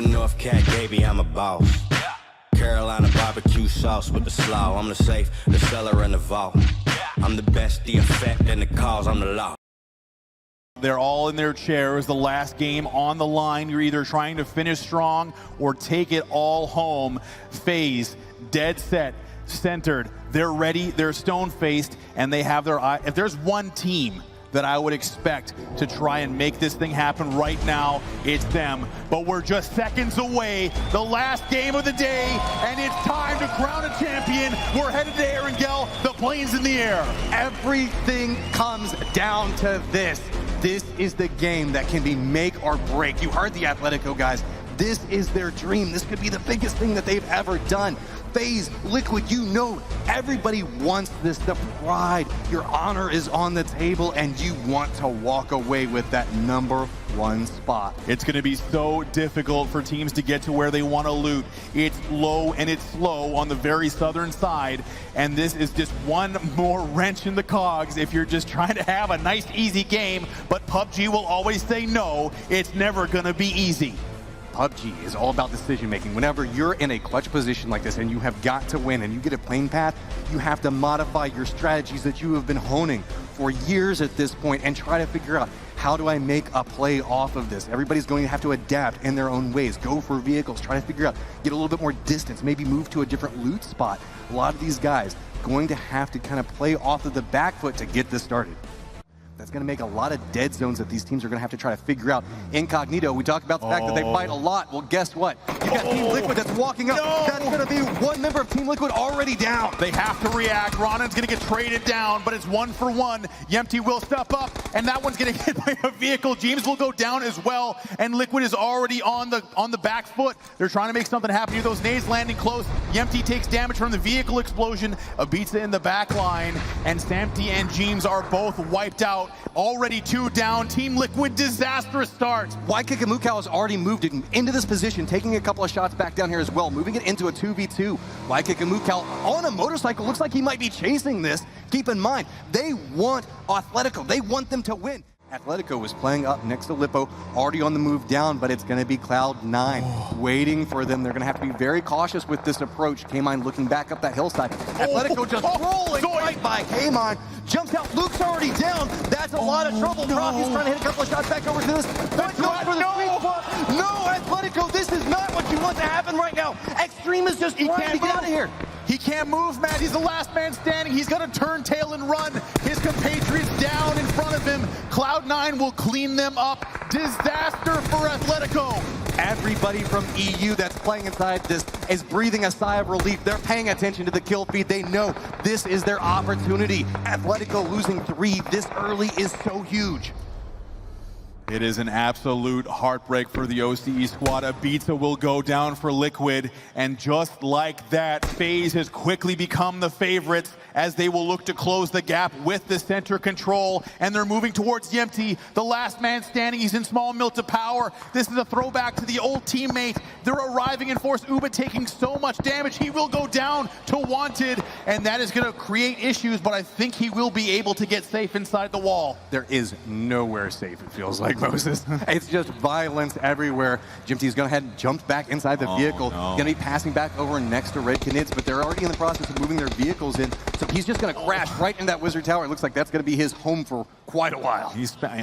the North Cat, baby, I'm a boss. Carolina barbecue sauce with the slaw. I'm the safe, the cellar, and the vault. I'm the best, the effect, and the cause. I'm the law. They're all in their chairs. The last game on the line. You're either trying to finish strong or take it all home. FaZe, dead set, centered. They're ready. They're stone-faced, and they have their eye. If there's one team that I would expect to try and make this thing happen right now, it's them. But we're just seconds away, the last game of the day, and it's time to crown a champion. We're headed to Erangel, the plane's in the air. Everything comes down to this. This is the game that can be make or break. You heard the Atletico guys. This is their dream. This could be the biggest thing that they've ever done. FaZe, Liquid, you know, everybody wants this. The pride, your honor is on the table, and you want to walk away with that #1 spot. It's going to be so difficult for teams to get to where they want to loot. It's low and it's slow on the very southern side, and this is just one more wrench in the cogs if you're just trying to have a nice, easy game. But PUBG will always say no, it's never going to be easy. PUBG is all about decision making. Whenever you're in a clutch position like this and you have got to win and you get a plane path, you have to modify your strategies that you have been honing for years at this point and try to figure out, how do I make a play off of this? Everybody's going to have to adapt in their own ways, go for vehicles, try to figure out, get a little bit more distance, maybe move to a different loot spot. A lot of these guys going to have to kind of play off of the back foot to get this started. That's going to make a lot of dead zones that these teams are going to have to try to figure out. Incognito, we talked about the fact that they fight a lot. Well, guess what? You got Team Liquid that's walking up. No. That's going to be one member of Team Liquid already down. They have to react. Ronan's going to get traded down, but it's 1-for-1. Yempty will step up, and that one's going to get by a vehicle. James will go down as well, and Liquid is already on the back foot. They're trying to make something happen here. Those nades landing close. Yempty takes damage from the vehicle explosion. Ibiza in the back line, and Samty and James are both wiped out. Already 2 down. Team Liquid, Disastrous starts. Mukau has already moved it into this position, taking a couple of shots back down here as well, moving it into a 2v2. Mukau on a motorcycle, looks like he might be chasing this. Keep in mind, they want Atletico. They want them to win. Atletico was playing up next to Lippo, already on the move down, but it's going to be Cloud9 waiting for them. They're going to have to be very cautious with this approach. K-Mine looking back up that hillside. Atletico just rolling right by K-Mine. Jumps out. Luke's already down. That's a lot of trouble. Profi's trying to hit a couple of shots back over to this. But going for the sweet spot. No, Atletico, this is not what you want to happen right now. Extreme is just trying to get out of here. He can't move, Matt. He's the last man standing. He's got to turn tail and run. His compatriots down in front of him. Cloud9 will clean them up. Disaster for Atletico. Everybody from EU that's playing inside this is breathing a sigh of relief. They're paying attention to the kill feed. They know this is their opportunity. Atletico losing 3 this early is so huge. It is an absolute heartbreak for the OCE squad. Ibiza will go down for Liquid, and just like that, FaZe has quickly become the favorites as they will look to close the gap with the center control, and they're moving towards Yempty, the last man standing. He's in small mill to power. This is a throwback to the old teammate. They're arriving in force. Ubah taking so much damage. He will go down to Wanted, and that is going to create issues, but I think he will be able to get safe inside the wall. There is nowhere safe, it feels like, Moses. It's just violence everywhere. Jimty's going ahead and jumped back inside the vehicle. No. Going to be passing back over next to Red Canids, but they're already in the process of moving their vehicles in. So he's just going to crash right in that Wizard Tower. It looks like that's going to be his home for quite a while.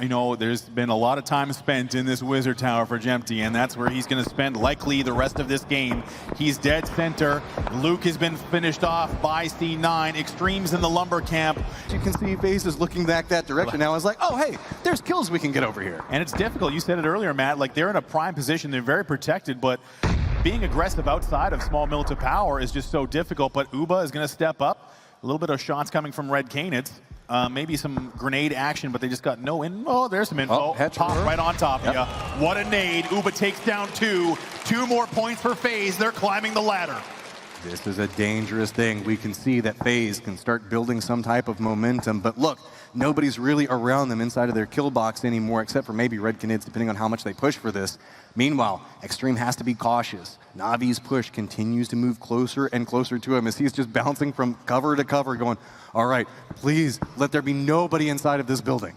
You know, there's been a lot of time spent in this Wizard Tower for Jempty, and that's where he's going to spend likely the rest of this game. He's dead center. Luke has been finished off by C9. Extremes in the lumber camp. You can see FaZe is looking back that direction now. It's like, oh, hey, there's kills we can get over here. And it's difficult. You said it earlier, Matt. Like, they're in a prime position. They're very protected, but being aggressive outside of small mill to power is just so difficult. But Ubah is going to step up. A little bit of shots coming from Red Canids. Maybe some grenade action, but they just got no in. Oh, there's some info. Pop right on top of you. What a nade. Ubah takes down 2. 2 more points for FaZe. They're climbing the ladder. This is a dangerous thing. We can see that FaZe can start building some type of momentum, but look, nobody's really around them inside of their kill box anymore, except for maybe Red Canids, depending on how much they push for this. Meanwhile, Extreme has to be cautious. Navi's push continues to move closer and closer to him as he's just bouncing from cover to cover going, all right, please let there be nobody inside of this building.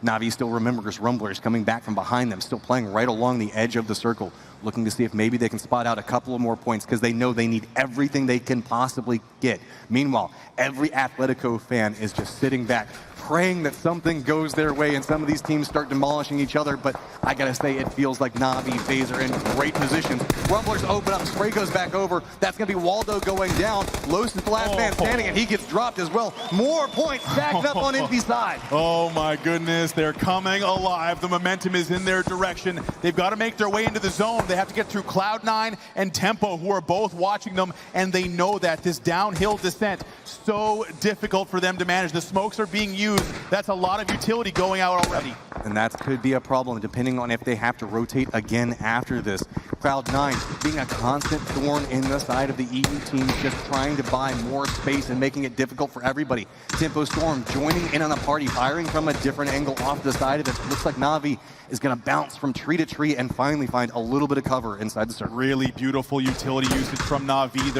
Na'Vi still remembers Rumblers coming back from behind them, still playing right along the edge of the circle, looking to see if maybe they can spot out a couple of more points because they know they need everything they can possibly get. Meanwhile, every Atletico fan is just sitting back, praying that something goes their way and some of these teams start demolishing each other, but I gotta say, it feels like Na'Vi, FaZe are in great positions. Rumblers open up, Spray goes back over. That's gonna be Waldo going down. Los is the last man standing, and he gets dropped as well. More points stacked up on Infi's side. Oh my goodness, they're coming alive. The momentum is in their direction. They've got to make their way into the zone. They have to get through Cloud9 and Tempo, who are both watching them, and they know that this downhill descent, so difficult for them to manage. The smokes are being used. That's a lot of utility going out already. And that could be a problem depending on if they have to rotate again after this. Cloud9 being a constant thorn in the side of the EU team, just trying to buy more space and making it difficult for everybody. Tempo Storm joining in on the party, firing from a different angle off the side of it. Looks like Na'Vi is going to bounce from tree to tree and finally find a little bit of cover inside the circle. Really beautiful utility usage from Na'Vi.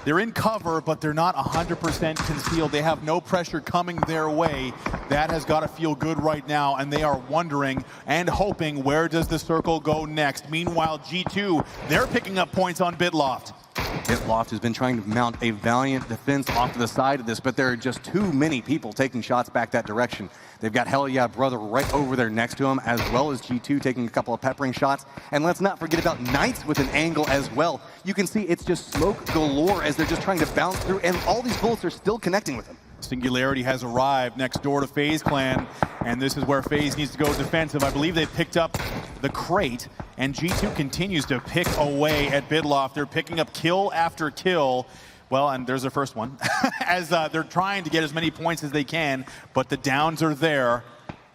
They're in cover, but they're not 100% concealed. They have no pressure coming their way. That has got to feel good right now, and they are wondering and hoping, where does the circle go next? Meanwhile, G2, they're picking up points on Bitloft. Bitloft has been trying to mount a valiant defense off to the side of this, but there are just too many people taking shots back that direction. They've got Hell Yeah Brother right over there next to him, as well as G2 taking a couple of peppering shots. And let's not forget about Knights with an angle as well. You can see it's just smoke galore as they're just trying to bounce through, and all these bullets are still connecting with them. Singularity has arrived next door to FaZe Clan, and this is where FaZe needs to go defensive. I believe they've picked up the crate, and G2 continues to pick away at Bitloft. They're picking up kill after kill. Well, and there's their first one, as they're trying to get as many points as they can, but the downs are there,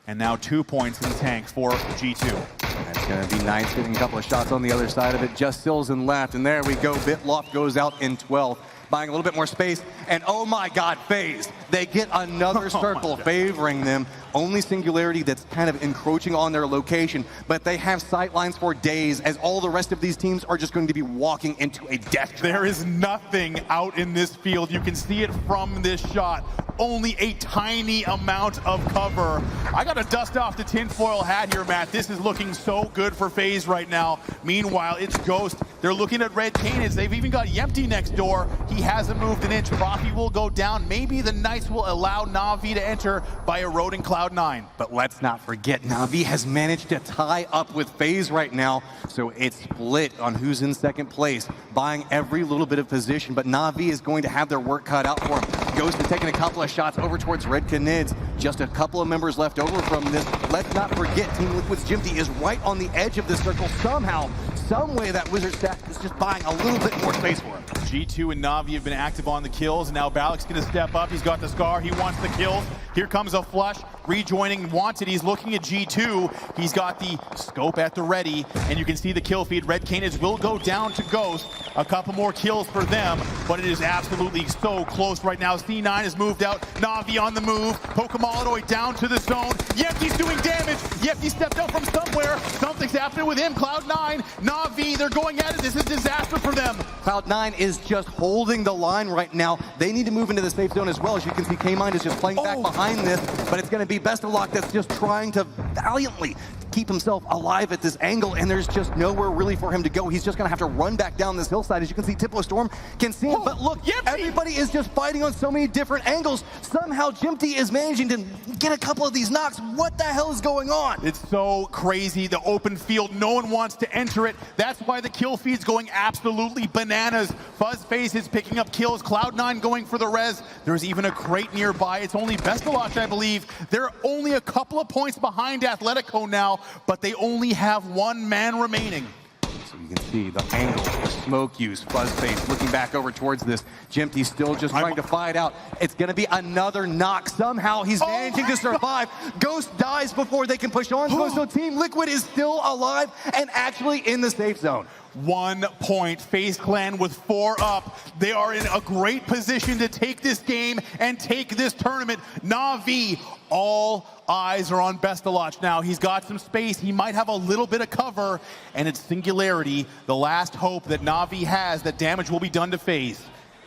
and now 2 points in the tank for G2. That's going to be nice, getting a couple of shots on the other side of it. Just Silzen left, and there we go. Bitloft goes out in 12. Buying a little bit more space, and oh my god, FaZe, they get another circle favoring them. Only Singularity that's kind of encroaching on their location, but they have sight lines for days, as all the rest of these teams are just going to be walking into a death trap. There is nothing out in this field. You can see it from this shot. Only a tiny amount of cover. I gotta dust off the tinfoil hat here, Matt. This is looking so good for FaZe right now. Meanwhile, it's Ghost. They're looking at Red Canids. They've even got Yempty next door. He hasn't moved an inch. Rafi will go down. Maybe the Knights will allow Na'Vi to enter by eroding Cloud9. But let's not forget, Na'Vi has managed to tie up with FaZe right now, so it's split on who's in second place, buying every little bit of position, but Na'Vi is going to have their work cut out for them. Ghost is taking a couple of shots over towards Red Canids. Just a couple of members left over from this. Let's not forget, Team Liquid's Jimty is right on the edge of the circle. Somehow, some way, that Wizard stack is just buying a little bit more space for him. G2 and Na'Vi have been active on the kills, and now Balak's going to step up. He's got the Scar. He wants the kills. Here comes a flush. Rejoining Wanted. He's looking at G2. He's got the scope at the ready, and you can see the kill feed. Red Canids will go down to Ghost. A couple more kills for them, but it is absolutely so close right now. C9 has moved out. Na'Vi on the move. Pokemoloid down to the zone. Yempty's doing damage. Yempty stepped out from somewhere. Something's happening with him. Cloud9, Na'Vi, they're going at it. This is disaster for them. Cloud9 is just holding the line right now. They need to move into the safe zone as well. As you can see, K-Mind is just playing back behind this, but it's going to be Best of Luck that's just trying to valiantly keep himself alive at this angle, and there's just nowhere really for him to go. He's just going to have to run back down this hillside. As you can see, Tempo Storm can see him, but look, everybody is just fighting on so many different angles. Somehow Jimty is managing to get a couple of these knocks. What the hell is going on? It's so crazy. The open field, no one wants to enter it. That's why the kill feed's going absolutely bananas. Fuzzface is picking up kills. Cloud9 going for the res. There's even a crate nearby. It's only Best of Luck, I believe. They're only a couple of points behind Atletico now, but they only have one man remaining. So you can see the angle, the smoke use, Fuzzface looking back over towards this. Jimty still just trying to fight out. It's going to be another knock. Somehow he's managing to survive. Ghost dies before they can push on. So Team Liquid is still alive and actually in the safe zone. 1 point. FaZe Clan with 4 up. They are in a great position to take this game and take this tournament. Na'Vi, all eyes are on Best of Luck now. He's got some space. He might have a little bit of cover, and it's Singularity, the last hope that Na'Vi has that damage will be done to FaZe.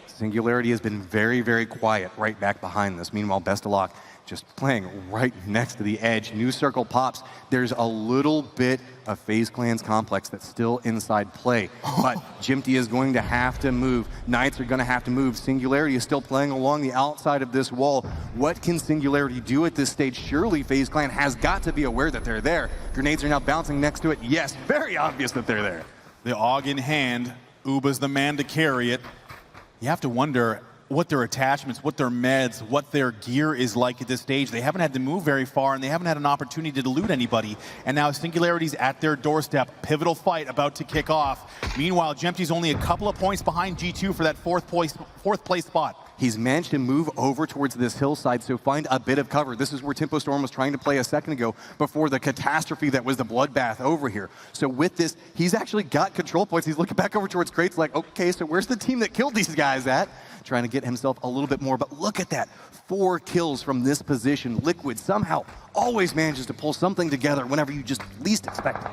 Singularity has been very, very quiet right back behind this. Meanwhile, Best of Luck just playing right next to the edge. New circle pops. There's a little bit of FaZe Clan's complex that's still inside play, but Mxey is going to have to move. Knights are going to have to move. Singularity is still playing along the outside of this wall. What can Singularity do at this stage? Surely FaZe Clan has got to be aware that they're there. Grenades are now bouncing next to it. Yes, very obvious that they're there. The AUG in hand, ubah's the man to carry it. You have to wonder what their attachments, what their meds, what their gear is like at this stage. They haven't had to move very far, and they haven't had an opportunity to loot anybody. And now Singularity's at their doorstep. Pivotal fight about to kick off. Meanwhile, Mxey's only a couple of points behind G2 for that fourth place spot. He's managed to move over towards this hillside, so find a bit of cover. This is where Tempo Storm was trying to play a second ago before the catastrophe that was the bloodbath over here. So with this, he's actually got control points. He's looking back over towards Crates like, okay, so where's the team that killed these guys at? Trying to get himself a little bit more, but look at that. 4 kills from this position. Liquid somehow always manages to pull something together whenever you just least expect it.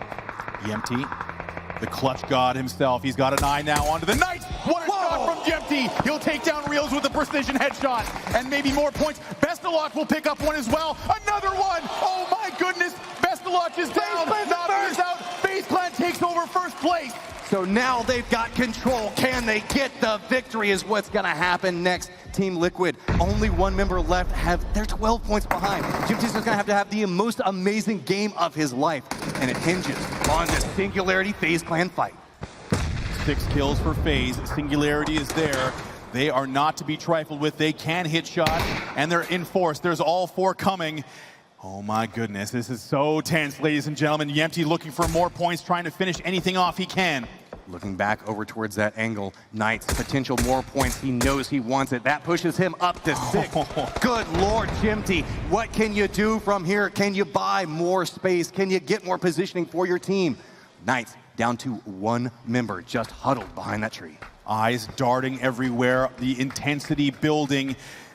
Mxey, the clutch god himself. He's got an eye now onto the Knights. What a shot from Mxey. He'll take down Reels with a precision headshot. And maybe more points. Bestalot will pick up one as well. Another one. Oh my goodness. Bestalot is down. Navi is out. FaZe Clan takes over first place. So now they've got control. Can they get the victory is what's going to happen next. Team Liquid, only one member left. They're 12 points behind. Mxey's going to have the most amazing game of his life. And it hinges on this Singularity FaZe Clan fight. 6 kills for FaZe. Singularity is there. They are not to be trifled with. They can hit shots, and they're in force. There's all 4 coming. Oh my goodness, this is so tense, ladies and gentlemen. Mxey looking for more points, trying to finish anything off he can. Looking back over towards that angle, Knights, potential more points. He knows he wants it. That pushes him up to 6. Good Lord, Mxey. What can you do from here? Can you buy more space? Can you get more positioning for your team? Knights down to 1 member, just huddled behind that tree. Eyes darting everywhere, the intensity building.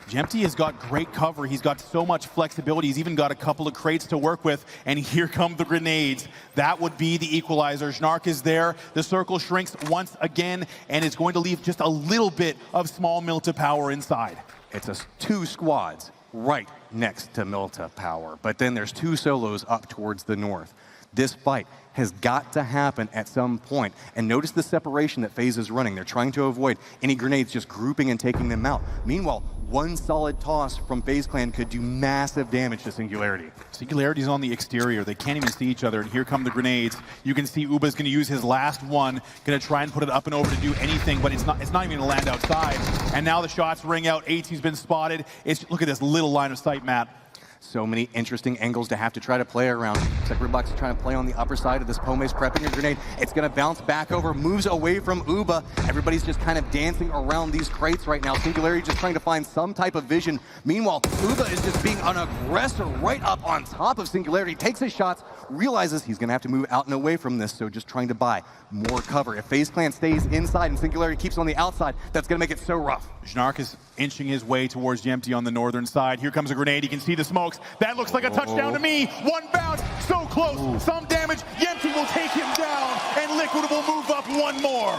Mxey has got great cover. He's got so much flexibility. He's even got a couple of crates to work with. And here come the grenades. That would be the equalizer. Snark is there. The circle shrinks once again, and it's going to leave just a little bit of small Milta power inside. It's 2 squads right next to Milta power. But then there's 2 solos up towards the north. This fight has got to happen at some point. And notice the separation that FaZe is running. They're trying to avoid any grenades just grouping and taking them out. Meanwhile, 1 solid toss from FaZe Clan could do massive damage to Singularity. Singularity's on the exterior. They can't even see each other, and here come the grenades. You can see ubah's going to use his last one, going to try and put it up and over to do anything, but it's not even going to land outside. And now the shots ring out. Aitzy's been spotted. Look at this little line of sight, Matt. So many interesting angles to have to try to play around. Looks like Roblox is trying to play on the upper side of this Pome's prepping a grenade. It's going to bounce back over, moves away from ubah. Everybody's just kind of dancing around these crates right now. Singularity just trying to find some type of vision. Meanwhile, ubah is just being an aggressor right up on top of Singularity. Takes his shots, realizes he's going to have to move out and away from this, so just trying to buy more cover. If FaZe Clan stays inside and Singularity keeps on the outside, that's going to make it so rough. Snark is inching his way towards Mxey on the northern side. Here comes a grenade. You can see the smokes. That looks like a touchdown to me. 1 bounce, so close. Ooh. Some damage. Mxey will take him down, and Liquid will move up 1 more.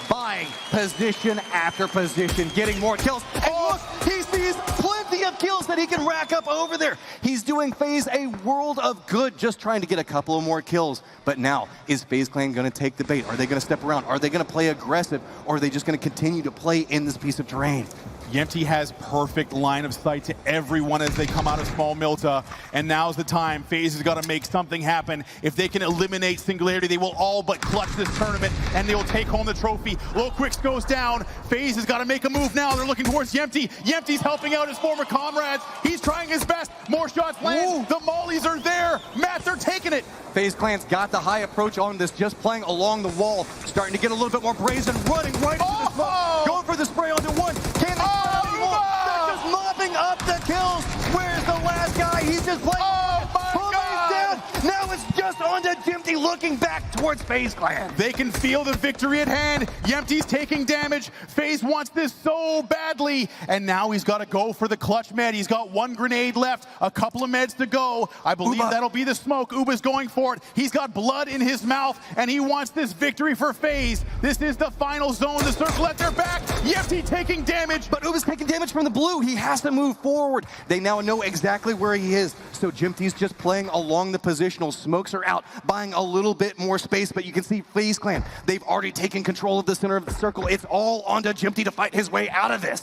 Buying position after position, getting more kills. And look, he sees plenty of kills that he can rack up over there. He's doing FaZe a world of good, just trying to get a couple of more kills. But now, is FaZe Clan going to take the bait? Are they going to step around? Are they going to play aggressive? Or are they just going to continue to play in this piece of terrain? Mxey has perfect line of sight to everyone as they come out of small Milta, and now's the time. FaZe has got to make something happen. If they can eliminate Singularity, they will all but clutch this tournament, and they will take home the trophy. Low Quicks goes down. FaZe has got to make a move now. They're looking towards Mxey. Mxey's helping out his former comrades. He's trying his best. More shots land. The mollies are there. Matt, they're taking it. FaZe Clan's got the high approach on this, just playing along the wall, starting to get a little bit more brazen, running right into the smoke, going for the spray onto 1. Can they stop him? They're just mopping up the kills. Where's the last guy? He's just playing. Oh my God! Down. Now it's just onto Mxey, looking back towards FaZe Clan. They can feel the victory at hand. Mxey's taking damage. FaZe wants this so badly. And now he's got to go for the clutch med. He's got one grenade left, a couple of meds to go. I believe that'll be the smoke. ubah's going for it. He's got blood in his mouth, and he wants this victory for FaZe. This is the final zone. The circle at their back. Mxey taking damage. But ubah's taking damage from the blue. He has to move forward. They now know exactly where he is. So Mxey's just playing along the positional. Smokes are out, buying a little bit more space, but you can see FaZe Clan. They've already taken control of the center of the circle. It's all onto Mxey to fight his way out of this.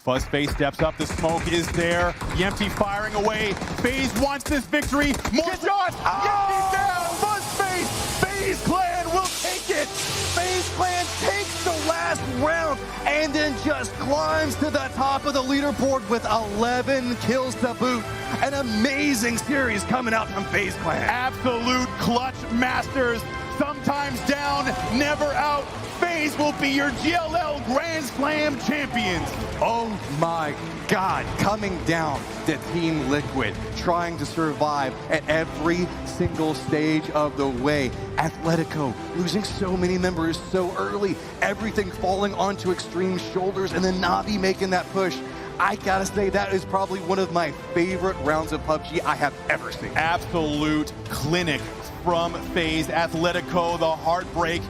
Fuzzface steps up. The smoke is there. Mxey firing away. FaZe wants this victory. More shots. Mxey down. Fuzzface. FaZe Clan will take it. FaZe Clan takes the last round and then just climbs to the top of the leaderboard with 11 kills to boot. An amazing series coming out from FaZe Clan. Absolute clutch masters. Sometimes down, never out. FaZe will be your GLL Grand Slam champions. Oh my God, coming down to Team Liquid, trying to survive at every single stage of the way. Athletico losing so many members so early, everything falling onto Extreme's shoulders, and then Na'Vi making that push. I gotta say, that is probably one of my favorite rounds of PUBG I have ever seen. Absolute clinic from FaZe. Athletico, the heartbreak.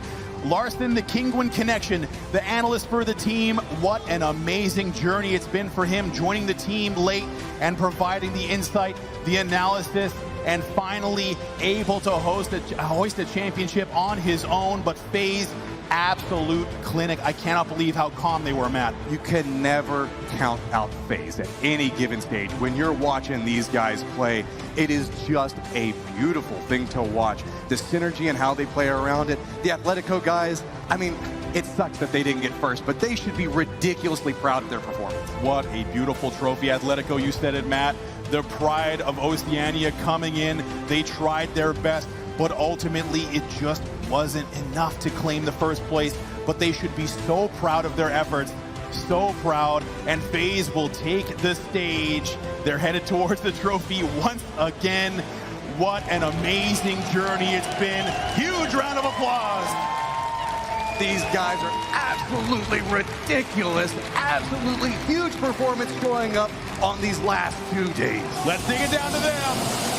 Larson, the Kingwin connection, the analyst for the team. What an amazing journey it's been for him, joining the team late and providing the insight, the analysis, and finally able to hoist a championship on his own. But FaZe, absolute clinic. I cannot believe how calm they were, Matt. You can never count out FaZe at any given stage. When you're watching these guys play, it is just a beautiful thing to watch. The synergy and how they play around it. The Athletico guys, I mean, it sucks that they didn't get first, but they should be ridiculously proud of their performance. What a beautiful trophy. Athletico, you said it, Matt. The pride of Oceania coming in. They tried their best, but ultimately it just wasn't enough to claim the first place. But they should be so proud of their efforts, so proud, and FaZe will take the stage. They're headed towards the trophy once again. What an amazing journey it's been. Huge round of applause. These guys are absolutely ridiculous, absolutely huge performance showing up on these last 2 days. Let's dig it down to them.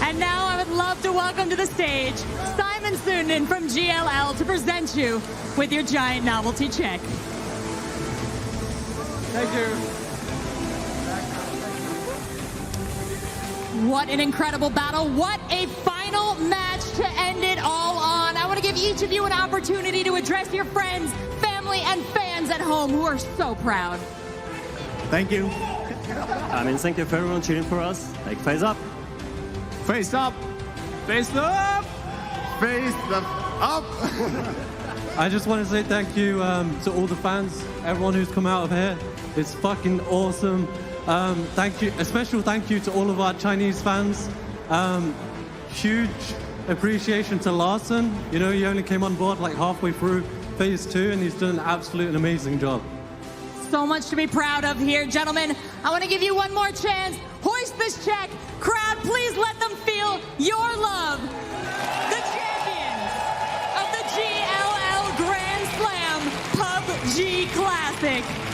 And now I would love to welcome to the stage Simon Sunden from GLL to present you with your giant novelty check. Thank you. What an incredible battle. What a final match to end it all on. I want to give each of you an opportunity to address your friends, family, and fans at home who are so proud. Thank you. Thank you for everyone cheering for us. Like, FaZe up. Face up. Face up. Face up. I just want to say thank you to all the fans, everyone who's come out of here. It's fucking awesome. Thank you, a special thank you to all of our Chinese fans. Huge appreciation to Larson. You know, he only came on board like halfway through phase 2 and he's done an absolute and amazing job. So much to be proud of here, gentlemen. I want to give you one more chance. Hoist this check. Crowd, please let them feel your love. The champions of the GLL Grand Slam PUBG Classic.